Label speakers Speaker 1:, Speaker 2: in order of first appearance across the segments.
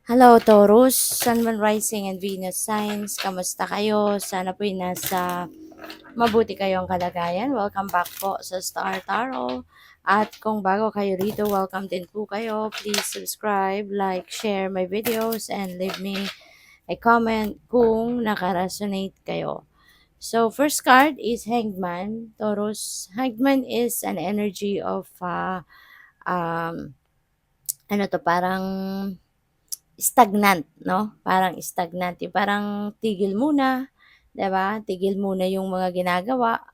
Speaker 1: Hello, Taurus, Sun, Moon, Rising, and Venus signs. Kamusta kayo? Sana po'y nasa mabuti kayong kalagayan. Welcome back po sa Star Tarot. At kung bago kayo rito, welcome din po kayo. Please subscribe, like, share my videos, and leave me a comment kung nakaresonate kayo. So, first card is Hangman. Taurus, Hangman is an energy of, ano to, parang stagnant, no? Parang stagnant, yung parang tigil muna, 'di ba? Tigil muna yung mga ginagawa,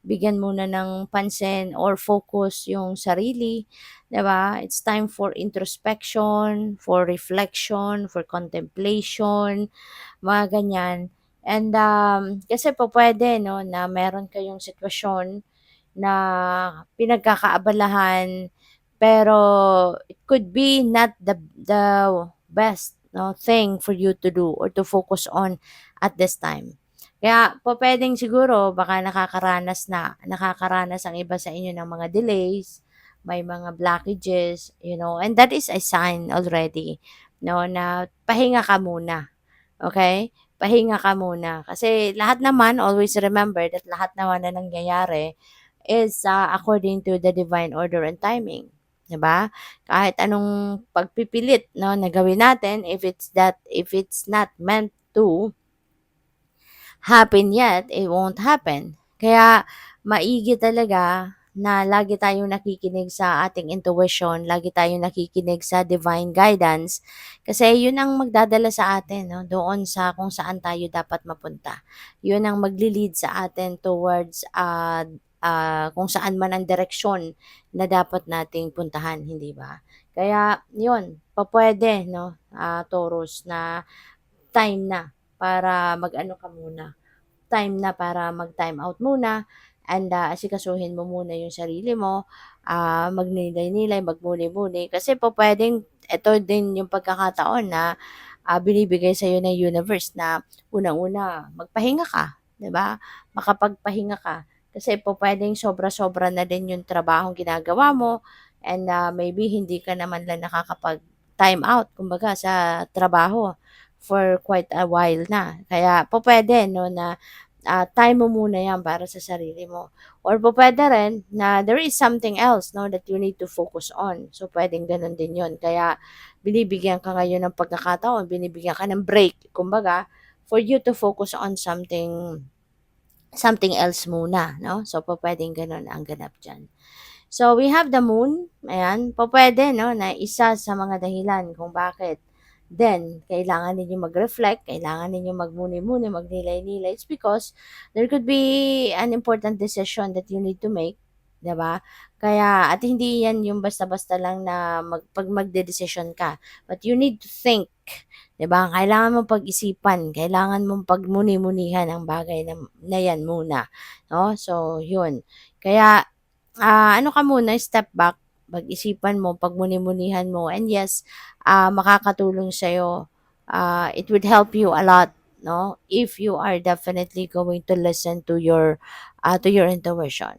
Speaker 1: bigyan muna ng pansin or focus yung sarili, 'di ba? It's time for introspection, for reflection, for contemplation, mga ganyan. And kasi po pwede, no, na meron kayong sitwasyon na pinagkakaabalahan, pero it could be not the best, no, thing for you to do or to focus on at this time. Kaya po puwedeng siguro baka nakakaranas ang iba sa inyo ng mga delays, may mga blockages, and that is a sign already, no, na pahinga ka muna, okay? Pahinga ka muna. Kasi lahat naman, always remember that lahat naman na nangyayari is according to the divine order and timing. 'Di ba? Kahit anong pagpipilit, no, na gawin natin, if it's not meant to happen yet, it won't happen. Kaya maigi talaga na lagi tayong nakikinig sa ating intuition, lagi tayong nakikinig sa divine guidance, kasi yun ang magdadala sa atin, no, doon sa kung saan tayo dapat mapunta. Yun ang magli-lead sa atin towards kung saan man ang direksyon na dapat nating puntahan, hindi ba? Kaya yun, papwede, no, Taurus, na time na para mag-ano ka muna, time na para mag-time out muna, and asikasuhin mo muna yung sarili mo, magnilay-nilay, magmuni-muni. Kasi po puwedeng ito din yung pagkakataon na, binibigay sa'yo ng universe na unang-una magpahinga ka, 'di ba? Makapagpahinga ka. Kasi po puwedeng sobra-sobra na din yung trabahong ginagawa mo, and maybe hindi ka naman lang nakakapag-time out kumbaga sa trabaho for quite a while na. Kaya po puwede, 'no, na time mo muna 'yan para sa sarili mo. Or pupuwede rin na there is something else, 'no, that you need to focus on. So, puwedeng gano'n din 'yon. Kaya binibigyan ka ngayon ng pagkakataon, binibigyan ka ng break kumbaga, for you to focus on something something else muna, 'no. So, pupuwedeng gano'n ang ganap diyan. So, we have the moon, ayan. Pupuwede, 'no, na isa sa mga dahilan kung bakit then kailangan ninyong mag-reflect, kailangan ninyong magmuni-muni, magnilay-nilay. It's because there could be an important decision that you need to make, 'di ba? Kaya at hindi 'yan yung basta-basta lang na 'pag magdedesisyon ka, but you need to think, 'di ba? Kailangan mong pag-isipan, kailangan mong pagmuni-munihan ang bagay na 'yan muna, 'no? So, 'yun. Kaya ano ka muna, step back, pag-isipan mo, pagmuni-munihan mo, and yes, makakatulong sa'yo. It would help you a lot, no? If you are definitely going to listen to your intuition.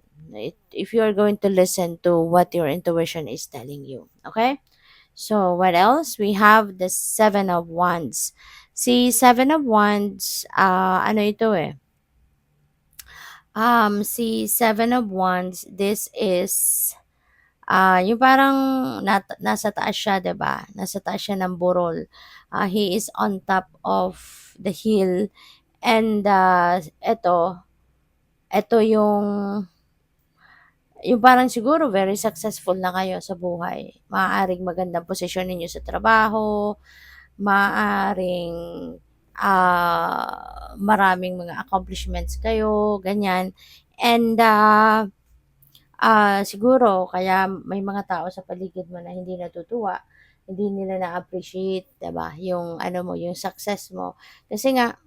Speaker 1: If you are going to listen to what your intuition is telling you. Okay? So, what else? We have the Seven of Wands. Si Seven of Wands, ano ito eh, si Seven of Wands, this is, yung parang nasa taas siya, 'di ba? Nasa taas siya ng burol. He is on top of the hill, and eto yung parang siguro very successful na kayo sa buhay. Maaaring magandang posisyon ninyo sa trabaho, maaaring, maraming mga accomplishments kayo, ganyan. And, siguro kaya may mga tao sa paligid mo na hindi natutuwa, hindi nila na-appreciate, 'di ba, yung ano mo, yung success mo. Kasi nga,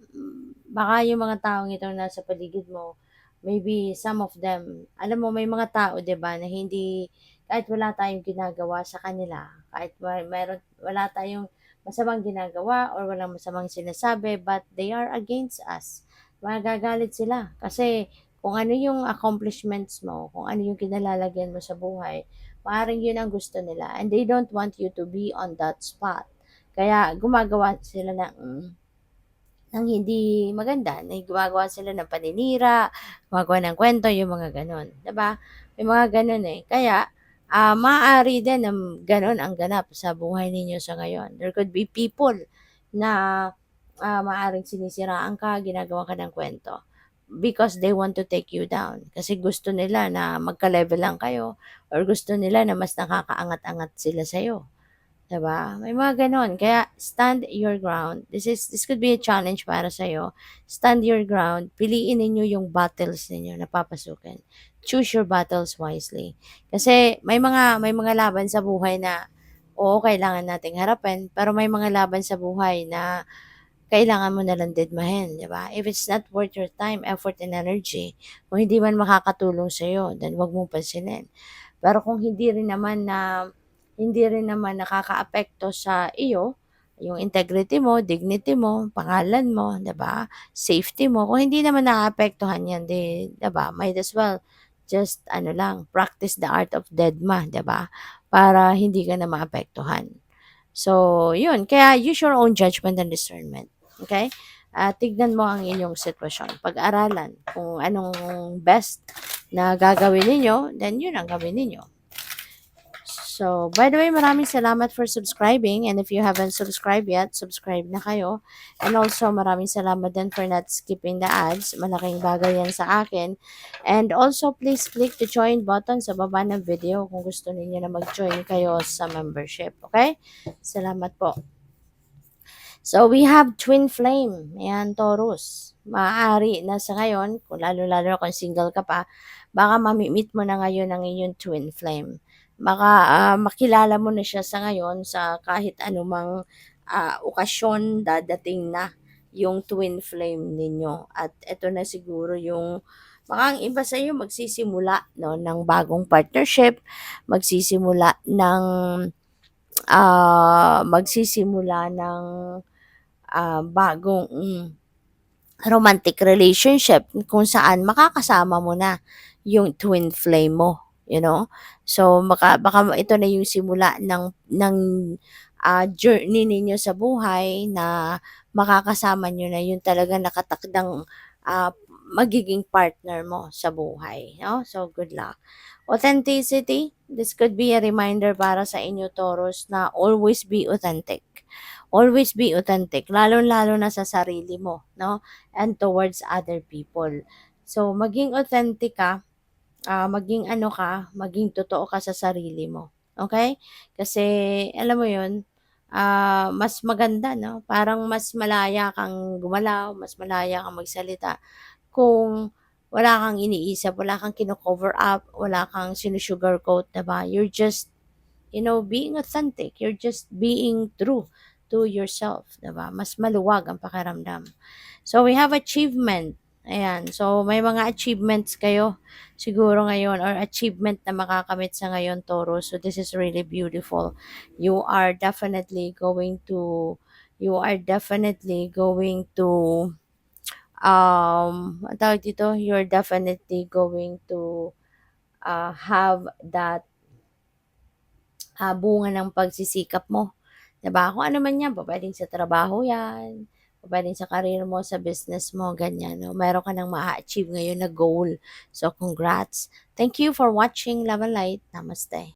Speaker 1: baka yung mga taong itong nasa paligid mo, maybe some of them, alam mo, may mga tao, 'di ba, na hindi, kahit wala tayong ginagawa sa kanila, kahit wala tayong masamang ginagawa or walang masamang sinasabi, but they are against us. Magagalit sila kasi kung ano yung accomplishments mo, kung ano yung kinalalagyan mo sa buhay, maaaring yun ang gusto nila, and they don't want you to be on that spot. Kaya gumagawa sila ng hindi maganda, gumagawa sila ng paninira, gumagawa ng kwento, yung mga gano'n, 'di ba? May mga gano'n, eh. Kaya, maaari din na gano'n ang ganap sa buhay ninyo sa ngayon. There could be people na, maaaring sinisiraan ka, ginagawan ka ng kwento because they want to take you down. Kasi gusto nila na magka-level lang kayo or gusto nila na mas nakakaangat-angat sila sa'yo. 'Di ba? May mga gano'n. Kaya stand your ground. This could be a challenge para sa'yo. Stand your ground. Piliin ninyo yung battles ninyo na papasukin. Choose your battles wisely. Kasi may mga laban sa buhay na, oo, kailangan nating harapin, pero may mga laban sa buhay na kailangan mo nalang dedmahin, 'di ba? If it's not worth your time, effort, and energy, kung hindi man makakatulong sa'yo, then 'wag mong pansinin. Pero kung hindi rin naman nakakaapekto sa iyo, yung integrity mo, dignity mo, pangalan mo, 'di ba? Safety mo, kung hindi naman naaapektuhan 'yan, 'di ba? Might as well just ano lang, practice the art of dedma, 'di ba? Para hindi ka na maapektuhan. So, yun. Kaya use your own judgment and discernment. Okay? Tignan mo ang inyong sitwasyon. Pag-aralan kung anong best na gagawin ninyo, then yun ang gawin ninyo. So, by the way, maraming salamat for subscribing. And if you haven't subscribed yet, subscribe na kayo. And also, maraming salamat din for not skipping the ads. Malaking bagay yan sa akin. And also, please click the join button sa baba ng video kung gusto niyo na mag-join kayo sa membership. Okay? Salamat po. So, we have twin flame. Ayan, Taurus. Maaari na sa ngayon, kung lalo-lalo na kung single ka pa, baka mamimit mo na ngayon ang inyong twin flame. Baka makilala mo na siya sa ngayon sa kahit anumang okasyon dadating na yung twin flame ninyo. At ito na siguro yung baka ang iba sa iyo magsisimula no, ng bagong partnership, magsisimula ng bagong romantic relationship kung saan makakasama mo na yung twin flame mo, you know? So baka ito na yung simula ng journey ninyo sa buhay na makakasama niyo na yung talagang nakatakdang magiging partner mo sa buhay, no? So good luck. Authenticity, this could be a reminder para sa inyo Taurus na always be authentic. Always be authentic, lalong-lalo na sa sarili mo, no? And towards other people. So, maging authentic ka, maging ano ka, maging totoo ka sa sarili mo. Okay? Kasi, alam mo yun, mas maganda, no? Parang mas malaya kang gumalaw, mas malaya kang magsalita kung wala kang iniisip, wala kang kino-cover up, wala kang sinu-sugarcoat, diba? You're just being authentic. You're just being true to yourself, 'di ba? Mas maluwag ang pakiramdam. So we have achievement. Ayan. So may mga achievements kayo siguro ngayon or achievement na makakamit sa ngayon, Taurus. So this is really beautiful. You are definitely going to ang tawag dito, you're definitely going to have that bunga ng pagsisikap mo, 'di ba? Kung ano man 'yan, pupuwedeng sa trabaho 'yan, pupuwedeng sa career mo, sa business mo, ganyan, 'no? Meron ka ng maa-achieve ngayon na goal. So, congrats. Thank you for watching Love and Light. Namaste.